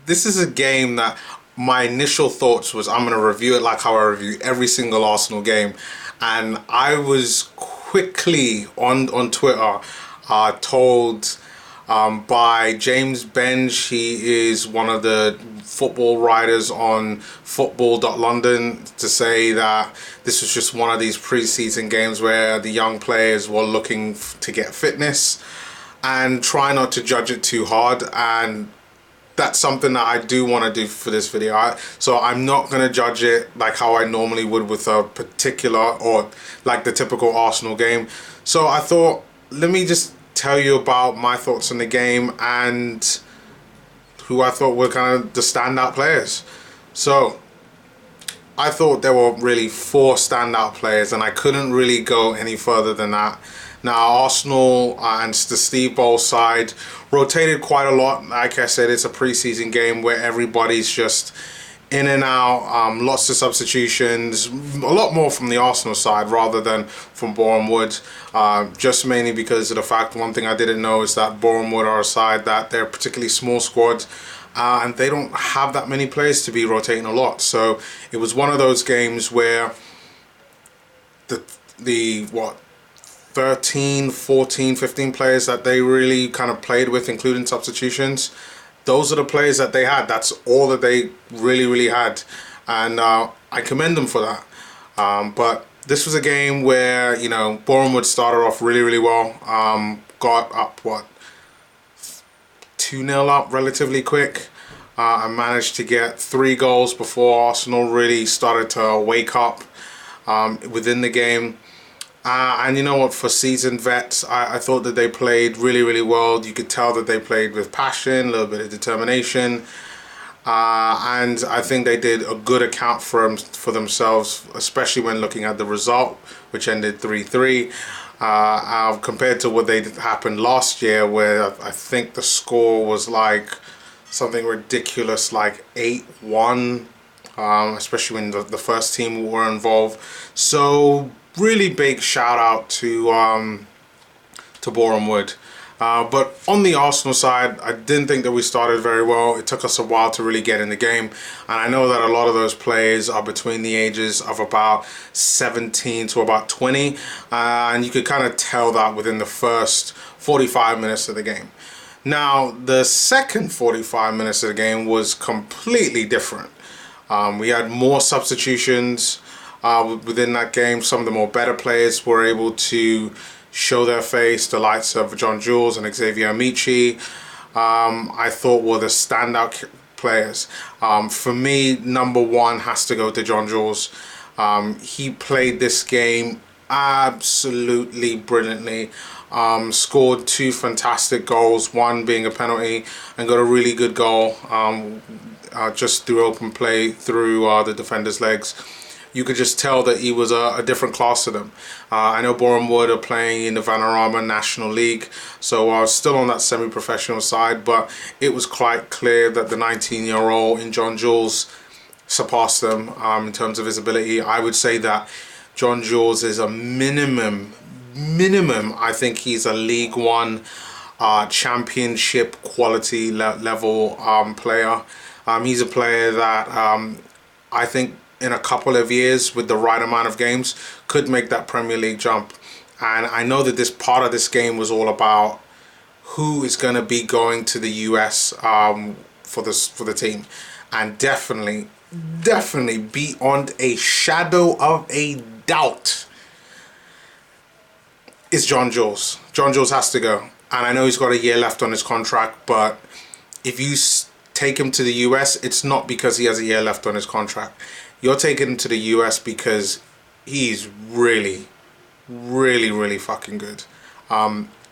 this is a game that my initial thoughts was I'm going to review it like how I review every single Arsenal game, and I was quickly on Twitter told by James Benge. He is one of the football writers on football.london, to say that this was just one of these pre-season games where the young players were looking to get fitness and try not to judge it too hard. And that's something that I do want to do for this video. So I'm not going to judge it like how I normally would with a particular, or like the typical Arsenal game. So I thought, let me just tell you about my thoughts on the game and who I thought were kind of the standout players. So I thought there were really 4 standout players, and I couldn't really go any further than that. Now, Arsenal and the Steve Bowles side rotated quite a lot. Like I said, it's a preseason game where everybody's just in and out, lots of substitutions, a lot more from the Arsenal side rather than from Boreham Wood, just mainly because of the fact, one thing I didn't know is that Boreham Wood are a side that they're particularly small squad, and they don't have that many players to be rotating a lot. So it was one of those games where the 13, 14, 15 players that they really kind of played with, including substitutions, those are the players that they had. That's all that they really had, and I commend them for that. But this was a game where, you know, Boreham Wood started off really well, got up 2-0 up relatively quick, and managed to get 3 goals before Arsenal really started to wake up within the game. And you know what, for seasoned vets, I thought that they played really well. You could tell that they played with passion, a little bit of determination, and I think they did a good account for themselves, especially when looking at the result, which ended 3-3, compared to what happened last year, where I think the score was like something ridiculous, like 8-1, especially when the first team were involved. So really big shout out to Boreham Wood. But on the Arsenal side, I didn't think that we started very well. It took us a while to really get in the game, and I know that a lot of those players are between the ages of about 17 to about 20, and you could kind of tell that within the first 45 minutes of the game. Now, the second 45 minutes of the game was completely different. We had more substitutions within that game. Some of the more better players were able to show their face. The likes of John-Jules and Xavier Ameche, I thought, were the standout players. For me, number 1 has to go to John-Jules. He played this game absolutely brilliantly. Scored 2 fantastic goals, one being a penalty, and got a really good goal just through open play through the defender's legs. You could just tell that he was a different class to them. I know Boreham Wood are playing in the Vanarama National League, so I was still on that semi-professional side, but it was quite clear that the 19-year-old in John-Jules surpassed them in terms of his ability. I would say that John-Jules is a minimum, I think he's a League One championship quality level player. He's a player that I think in a couple of years, with the right amount of games, could make that Premier League jump. And I know that this part of this game was all about who is going to be going to the US for the team, and definitely beyond a shadow of a doubt is John-Jules. John-Jules has to go, and I know he's got a year left on his contract, but if you take him to the US, it's not because he has a year left on his contract. You're taking him to the US because he's really fucking good.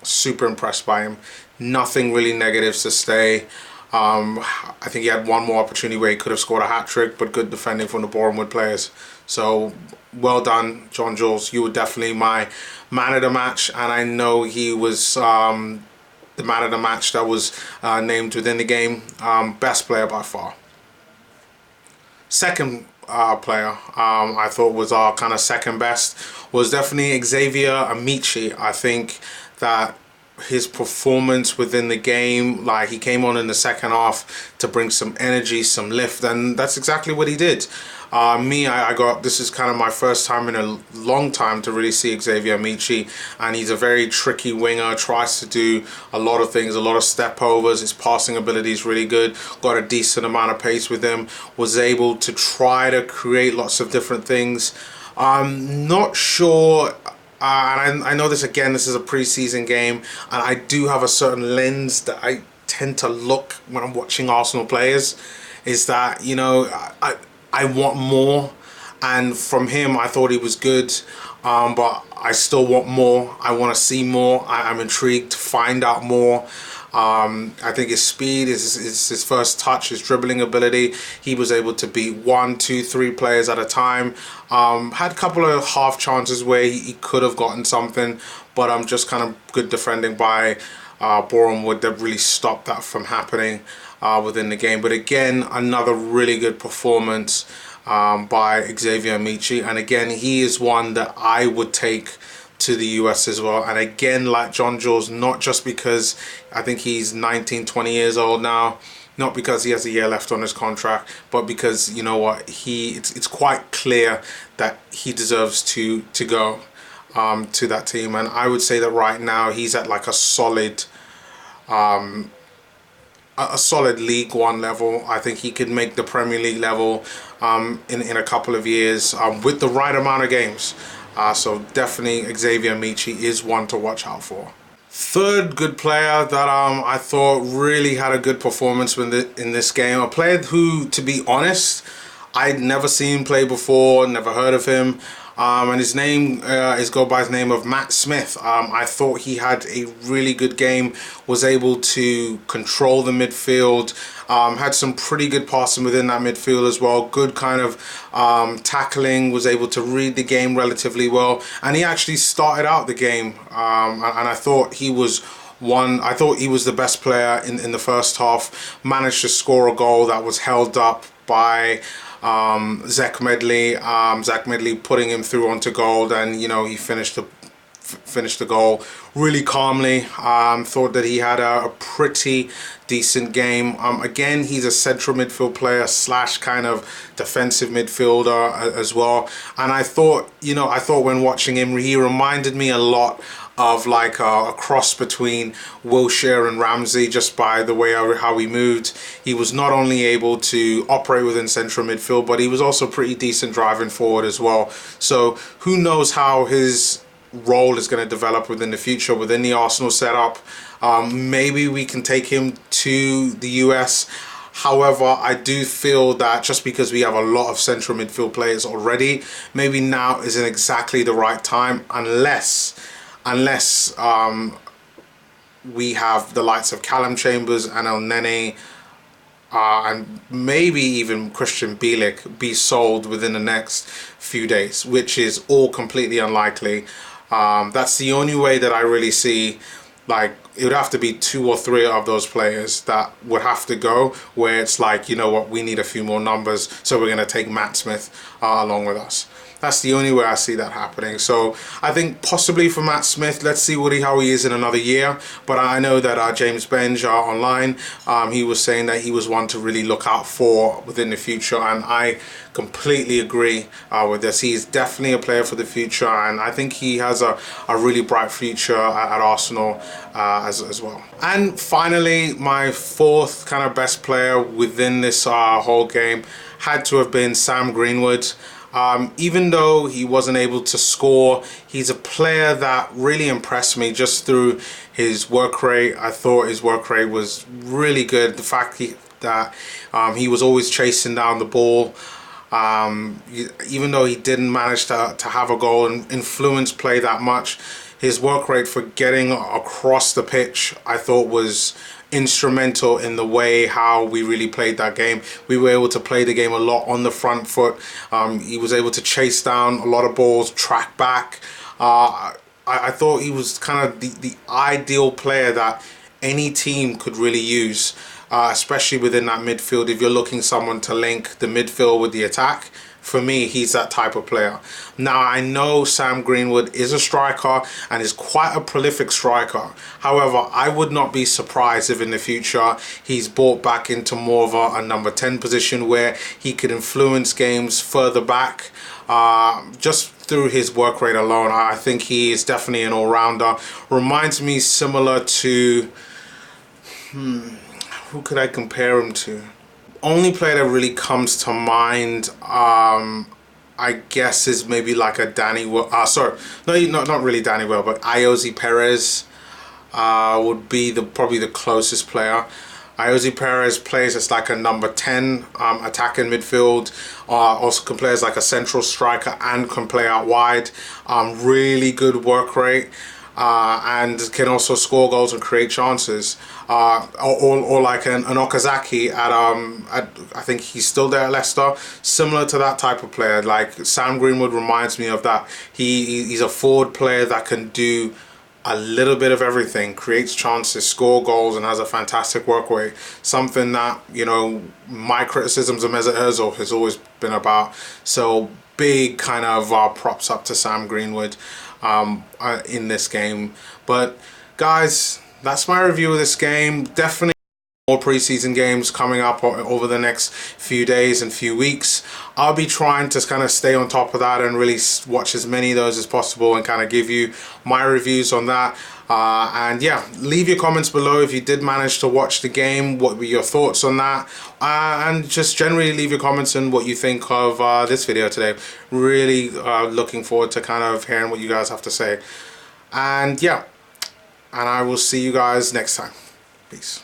Super impressed by him. Nothing really negatives to say. I think he had one more opportunity where he could have scored a hat-trick, but good defending from the Boreham Wood players. So well done, John-Jules. You were definitely my man of the match, and I know he was the man of the match that was named within the game. Best player by far. Second player I thought was our kind of second best was definitely Xavier Ameche. I think that his performance within the game. Like, he came on in the second half to bring some energy, some lift, and that's exactly what he did. I got, this is kind of my first time in a long time to really see Xavier Ameche, and he's a very tricky winger, tries to do a lot of things, a lot of step overs. His passing ability is really good, got a decent amount of pace with him, was able to try to create lots of different things. I'm not sure, and I know this, again, this is a preseason game, and I do have a certain lens that I tend to look when I'm watching Arsenal players, is that, you know, I want more, and from him I thought he was good, but I still want more. I want to see more. I'm intrigued to find out more. I think his speed, his first touch, his dribbling ability, he was able to beat 1, 2, 3 players at a time. Had a couple of half chances where he could have gotten something, but just kind of good defending by Boreham Wood that really stopped that from happening within the game. But again, another really good performance by Xavier Ameche, and again, he is one that I would take to the US as well. And again, like john-jules, not just because I think he's 19, 20 years old now, not because he has a year left on his contract, but because, you know what, it's quite clear that he deserves to go to that team. And I would say that right now he's at like a solid League One level. I think he could make the Premier League level in a couple of years with the right amount of games. So definitely Xavier Ameche is one to watch out for. Third good player that I thought really had a good performance in this game, a player who, to be honest, I'd never seen play before, never heard of him. And his name is go by his name of Matt Smith. I thought he had a really good game, was able to control the midfield, had some pretty good passing within that midfield as well, good kind of tackling, was able to read the game relatively well, and he actually started out the game, and I thought he was the best player in the first half, managed to score a goal that was held up by Zach Medley. Zach Medley putting him through onto goal, and you know, he finished the goal really calmly. Thought that he had a pretty decent game. Again, he's a central midfield player slash kind of defensive midfielder as well, and I thought when watching him, he reminded me a lot of like a cross between Wilshere and Ramsey, just by the way how he moved. He was not only able to operate within central midfield, but he was also pretty decent driving forward as well. So who knows how his role is going to develop within the future within the Arsenal setup. Maybe we can take him to the US. However, I do feel that just because we have a lot of central midfield players already, maybe now isn't exactly the right time, unless we have the likes of Callum Chambers and El Nene and maybe even Christian Bielik be sold within the next few days, which is all completely unlikely. That's the only way that I really see. Like, it would have to be 2 or 3 of those players that would have to go, where it's like, you know what, we need a few more numbers, so we're going to take Matt Smith along with us. That's the only way I see that happening. So I think possibly for Matt Smith, let's see how he is in another year. But I know that James Benge online, he was saying that he was one to really look out for within the future, and I completely agree with this. He is definitely a player for the future, and I think he has a really bright future at Arsenal as well. And finally, my fourth kind of best player within this whole game had to have been Sam Greenwood. Even though he wasn't able to score, he's a player that really impressed me just through his work rate. I thought his work rate was really good. The fact that he was always chasing down the ball, even though he didn't manage to have a goal and influence play that much, his work rate for getting across the pitch, I thought, was instrumental in the way how we really played that game. We were able to play the game a lot on the front foot. He was able to chase down a lot of balls, track back. I thought he was kind of the ideal player that any team could really use, especially within that midfield. If you're looking someone to link the midfield with the attack, For me, he's that type of player. Now, I know Sam Greenwood is a striker and is quite a prolific striker. However, I would not be surprised if in the future he's brought back into more of a number 10 position where he could influence games further back. Just through his work rate alone, I think he is definitely an all-rounder. Reminds me similar to... who could I compare him to? Only player that really comes to mind, I guess, is maybe like a Danny Well. Sorry, no, not really Danny Well, but Iosi Perez would be probably the closest player. Iosi Perez plays as like a number 10 attacking midfield. Also can play as like a central striker and can play out wide. Really good work rate. And can also score goals and create chances, or like an Okazaki at I think he's still there at Leicester, similar to that type of player. Like Sam Greenwood reminds me of that. He's a forward player that can do a little bit of everything, creates chances, score goals, and has a fantastic work rate. Something that, you know, my criticisms of Mesut Ozil has always been about. So big kind of props up to Sam Greenwood in this game. But guys, that's my review of this game. Definitely more preseason games coming up over the next few days and few weeks. I'll be trying to kind of stay on top of that and really watch as many of those as possible and kind of give you my reviews on that. And yeah, leave your comments below if you did manage to watch the game. What were your thoughts on that? And just generally leave your comments on what you think of this video today. Really looking forward to kind of hearing what you guys have to say. And yeah, and I will see you guys next time. Peace.